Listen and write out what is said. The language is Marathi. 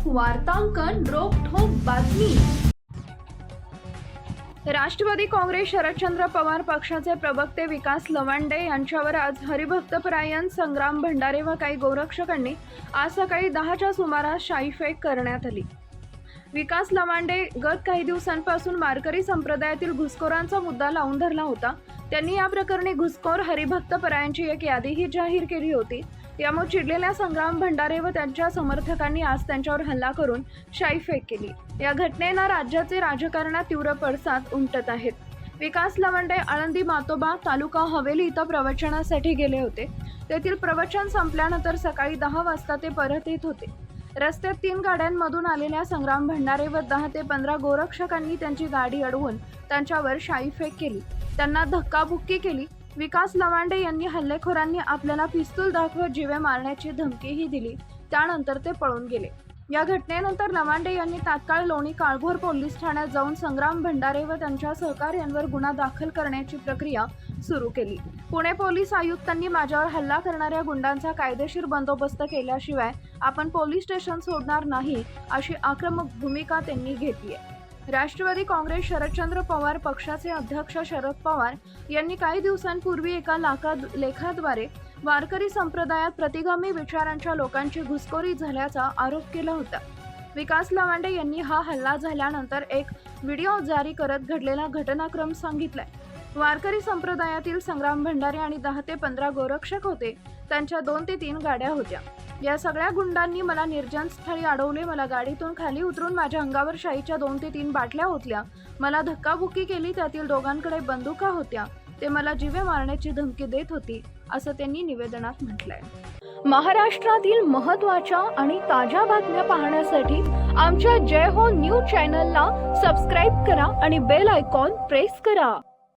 वार्तांकन रोखठोक बातमी। राष्ट्रवादी काँग्रेस शरदचंद्र पवार पक्षाचे प्रवक्ते विकास लवांडे यांच्यावर आज हरिभक्तपरायण संग्राम भंडारे व काही गोरक्षकांनी आज सकाळी 10च्या सुमारास शाईफेक करण्यात आली। विकास लवांडे गत काही दिवसांपासून वारकरी संप्रदायातील घुसखोरांचा मुद्दा लावून धरला होता। त्यांनी या प्रकरणी घुसखोर हरिभक्तपरायणची एक यादीही जाहीर केली होती। यामुळे चिडलेल्या संग्राम भंडारे व त्यांच्या समर्थकांनी आज त्यांच्यावर हल्ला करून शाईफेक केली। या घटनेनं राज्याचे राजकारणात तीव्र पडसाद उमटत आहेत। विकास लवांडे आळंदी मातोबा तालुका हवेली इथं प्रवचनासाठी गेले होते। तेथील प्रवचन संपल्यानंतर सकाळी 10 वाजता ते परत येत होते। रस्त्यात 3 गाड्यांमधून आलेल्या संग्राम भंडारे व 10 ते 15 गोरक्षकांनी त्यांची गाडी अडवून त्यांच्यावर शाईफेक केली, त्यांना धक्काबुक्की केली। विकास लवांडे यांनी हल्लेखोरांनी आपल्याला पिस्तूल दाखवत जीवे मारण्याची धमकीही दिली। त्यानंतर ते पळून गेले। या घटनेनंतर लवांडे यांनी तात्काळ लोणी काळभोर पोलीस ठाण्यात जाऊन संग्राम भंडारे व त्यांच्या सहकार्यांवर गुन्हा दाखल करण्याची प्रक्रिया सुरू केली। पुणे पोलीस आयुक्तांनी माझ्यावर हल्ला करणाऱ्या गुंडांचा कायदेशीर बंदोबस्त केल्याशिवाय आपण पोलीस स्टेशन सोडणार नाही, अशी आक्रमक भूमिका त्यांनी घेतली आहे। राष्ट्रवादी काँग्रेस शरदचंद्र पवार पक्षाचे अध्यक्ष शरद पवार यांनी काही दिवसांपूर्वी एका लेखाद्वारे वारकरी संप्रदायात प्रतिगामी विचारांच्या लोकांची घुसखोरी झाल्याचा आरोप केला होता। विकास लवांडे यांनी हा हल्ला झाल्यानंतर एक व्हिडिओ जारी करत घडलेला घटनाक्रम सांगितलाय। वारकरी संप्रदायातील संग्राम भंडारे आणि 10 ते 15 गोरक्षक होते। त्यांच्या 2 ते 3 गाड्या होत्या। या सगळ्या गुंडांनी मला निर्जन स्थळी अडवले, मला गाडीतून खाली उतरून माझ्या अंगावर शाईच्या 2 ते 3 बाटल्या होत्या, मला धक्काबुक्की केली। त्यातील दोघांकडे बंदुका होत्या, ते मला जीवे मारण्याची धमकी देत होती, असं त्यांनी निवेदनात म्हटलंय। महाराष्ट्रातील महत्त्वाच्या आणि ताज्या बातम्या पाहण्यासाठी आमच्या जय हो न्यूज चॅनलला सबस्क्राईब करा आणि बेल आयकॉन प्रेस करा।